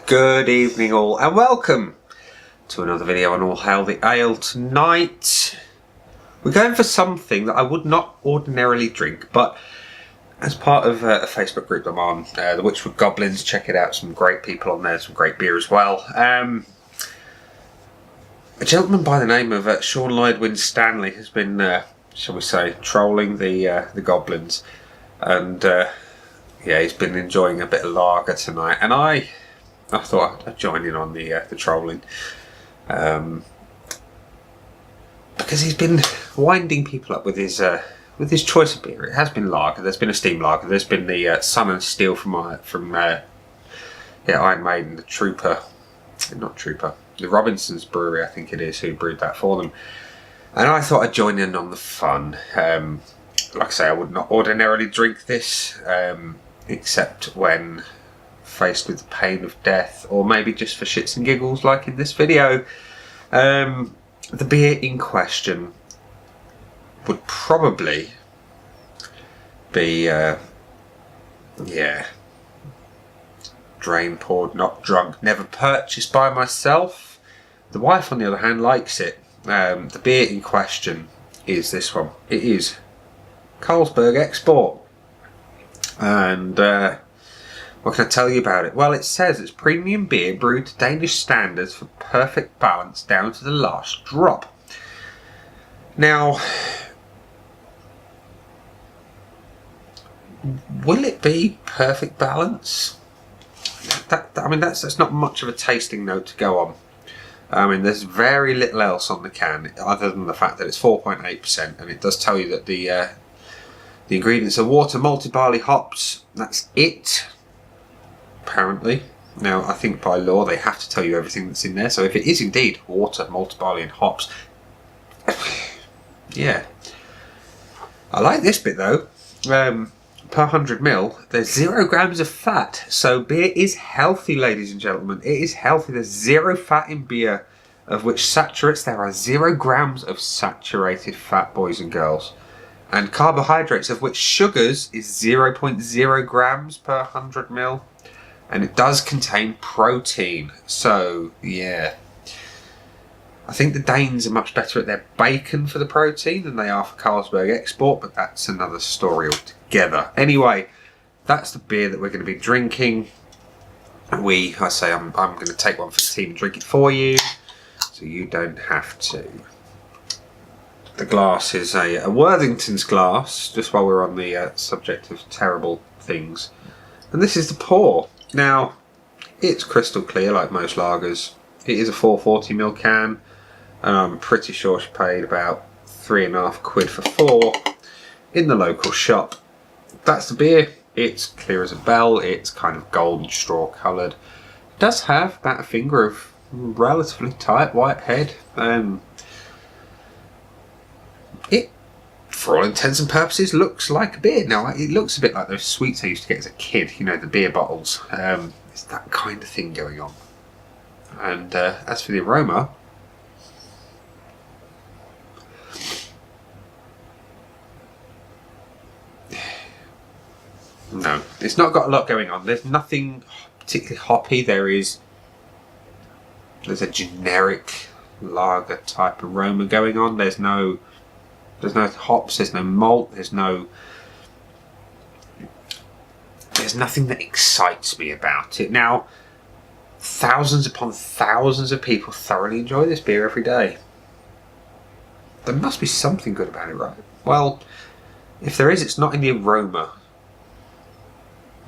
Good evening all, and welcome to another video on All Hail the Ale. Tonight we're going for something that I would not ordinarily drink, but as part of a Facebook group I'm on, the Witchwood Goblins. Check it out, some great people on there, some great beer as well. A gentleman by the name of Sean Lloyd Stanley has been, shall we say, trolling the Goblins, and yeah, he's been enjoying a bit of lager tonight, and I thought I'd join in on the trolling, because he's been winding people up with his choice of beer. It has been lager. There's been a steam lager. There's been the Sun and Steel from Iron Maiden, the Robinson's Brewery, I think it is, who brewed that for them. And I thought I'd join in on the fun. Like I say, I would not ordinarily drink this, except when faced with the pain of death, or maybe just for shits and giggles, like in this video. The beer in question would probably be, drain poured, not drunk, never purchased by myself. The wife, on the other hand, likes it. The beer in question is this one. It is Carlsberg Export, and what can I tell you about it? Well, it says it's premium beer brewed to Danish standards for perfect balance down to the last drop. Now, will it be perfect balance? That's not much of a tasting note to go on. I mean, there's very little else on the can other than the fact that it's 4.8%, and it does tell you that the ingredients are water, malted barley, hops. That's it, apparently. Now, I think by law they have to tell you everything that's in there. So if it is indeed water, malted barley, and hops, yeah. I like this bit though. Per 100 ml, there's 0 grams of fat. So beer is healthy, ladies and gentlemen. It is healthy. There's 0 fat in beer, of which saturates, there are 0 grams of saturated fat, boys and girls. And carbohydrates, of which sugars is 0.0 grams per 100 ml. And it does contain protein. So, yeah. I think the Danes are much better at their bacon for the protein than they are for Carlsberg Export, but that's another story altogether. Anyway, that's the beer that we're going to be drinking. I'm going to take one for the team and drink it for you, so you don't have to. The glass is a Worthington's glass, just while we're on the subject of terrible things. And this is the pour. Now, it's crystal clear like most lagers. It is a 440ml can, and I'm pretty sure she paid about £3.50 for 4 in the local shop. That's the beer. It's clear as a bell. It's kind of golden straw coloured. It does have about a finger of relatively tight white head. It, for all intents and purposes, looks like a beer. Now, it looks a bit like those sweets I used to get as a kid, you know, the beer bottles. It's that kind of thing going on. And as for the aroma, no, it's not got a lot going on. There's nothing particularly hoppy. There's a generic lager type aroma going on. There's no hops, there's no malt, there's nothing that excites me about it. Now, thousands upon thousands of people thoroughly enjoy this beer every day. There must be something good about it, right? Well, if there is, it's not in the aroma.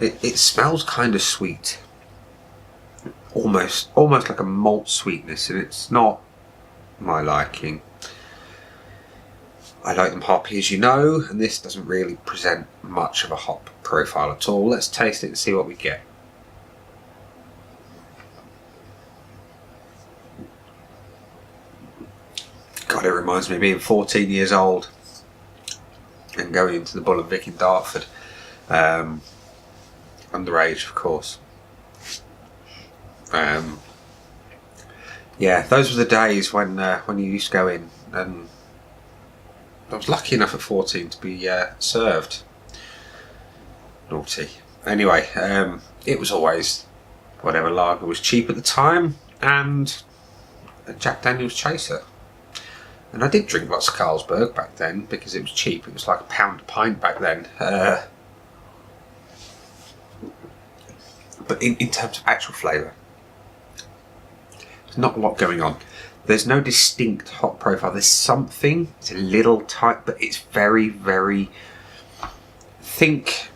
It smells kind of sweet. Almost like a malt sweetness, and it's not my liking. I like them hoppy, as you know, and this doesn't really present much of a hop profile at all. Let's taste it and see what we get. God, it reminds me of being 14 years old and going into the Bull and Vic in Dartford. Underage, of course. Yeah, those were the days when you used to go in, and I was lucky enough at 14 to be served. Naughty. Anyway, it was always whatever lager was cheap at the time, and a Jack Daniel's chaser. And I did drink lots of Carlsberg back then because it was cheap. It was like £1 a pint back then. But in terms of actual flavour, there's not a lot going on. There's no distinct hop profile. There's something, it's a little tight, but it's very, very... Think,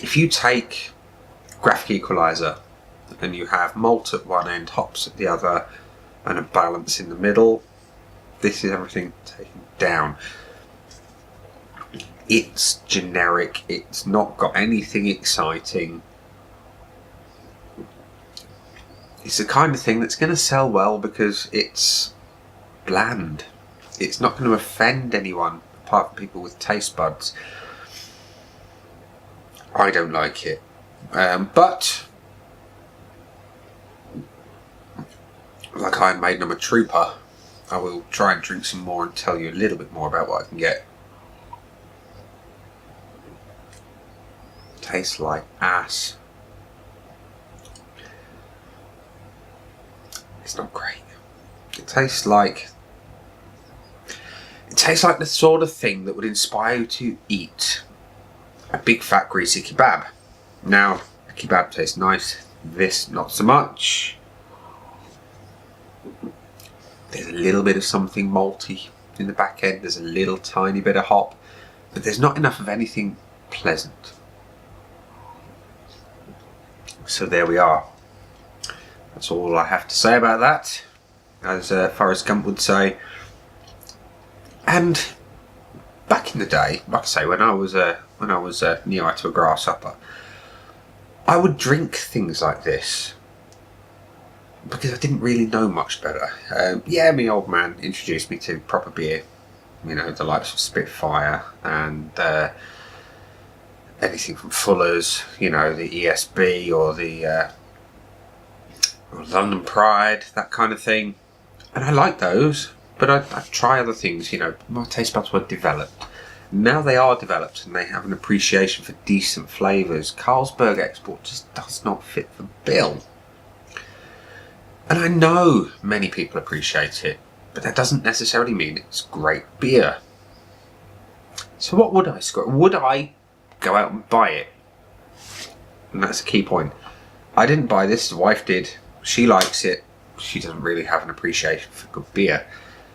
if you take graphic equaliser and you have malt at one end, hops at the other, and a balance in the middle, this is everything taken down. It's generic, it's not got anything exciting. It's the kind of thing that's going to sell well because it's bland. It's not going to offend anyone apart from people with taste buds. I don't like it. But like Iron Maiden, I'm a trooper. I will try and drink some more and tell you a little bit more about what I can get. Tastes like ass. It's not great. It tastes like the sort of thing that would inspire you to eat a big fat greasy kebab. Now, a kebab tastes nice, this not so much. There's a little bit of something malty in the back end, there's a little tiny bit of hop, but there's not enough of anything pleasant. So there we are. That's all I have to say about that, as Forrest Gump would say. And back in the day, like I say, when I was knee-high to a grasshopper, I would drink things like this because I didn't really know much better. Yeah, my old man introduced me to proper beer, you know, the likes of Spitfire and anything from Fuller's, you know, the ESB or the London Pride, that kind of thing. And I like those, but I'd try other things, you know. My taste buds were developed. Now they are developed and they have an appreciation for decent flavours. Carlsberg Export just does not fit the bill. And I know many people appreciate it, but that doesn't necessarily mean it's great beer. So what would I score? Would I go out and buy it? And that's a key point. I didn't buy this, his wife did. She likes it. She doesn't really have an appreciation for good beer.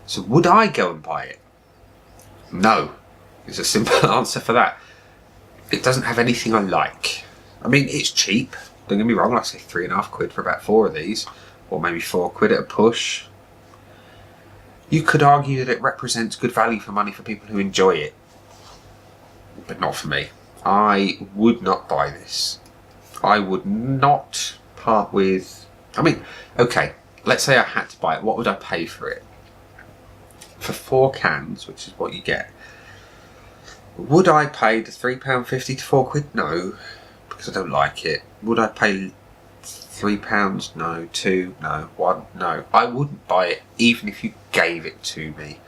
So would I go and buy it? No. It's a simple answer for that. It doesn't have anything I like. I mean, it's cheap. Don't get me wrong, like I say, £3.50 for about 4 of these. Or maybe £4 at a push. You could argue that it represents good value for money for people who enjoy it. But not for me. I would not buy this. I would not part with... I mean, okay, let's say I had to buy it. What would I pay for it? For 4 cans, which is what you get. Would I pay the £3.50 to £4? No, because I don't like it. Would I pay £3? No. 2? No. 1? No. I wouldn't buy it even if you gave it to me.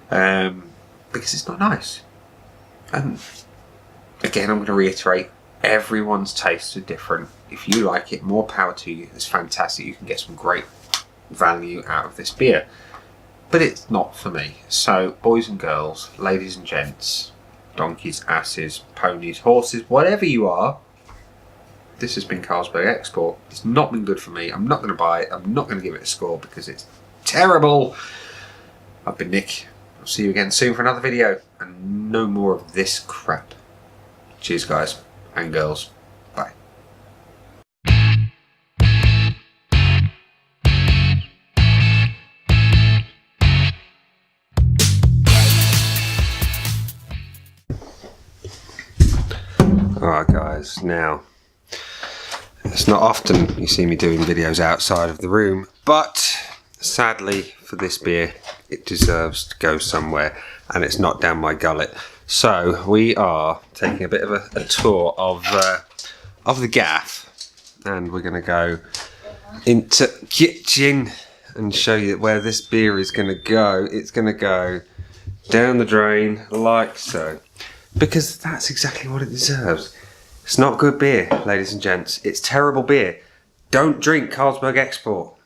Because it's not nice. And again, I'm going to reiterate, everyone's tastes are different. If you like it, more power to you. It's fantastic. You can get some great value out of this beer. But it's not for me. So, boys and girls, ladies and gents, donkeys, asses, ponies, horses, whatever you are, this has been Carlsberg Export. It's not been good for me. I'm not going to buy it. I'm not going to give it a score because it's terrible. I've been Nick. I'll see you again soon for another video. And no more of this crap. Cheers, guys and girls. Bye. Alright guys, now it's not often you see me doing videos outside of the room, but sadly for this beer it deserves to go somewhere and it's not down my gullet. So we are taking a bit of a tour of the gaff, and we're going to go into kitchen and show you where this beer is going to go. It's going to go down the drain like so, because that's exactly what it deserves. It's not good beer, ladies and gents. It's terrible beer. Don't drink Carlsberg Export.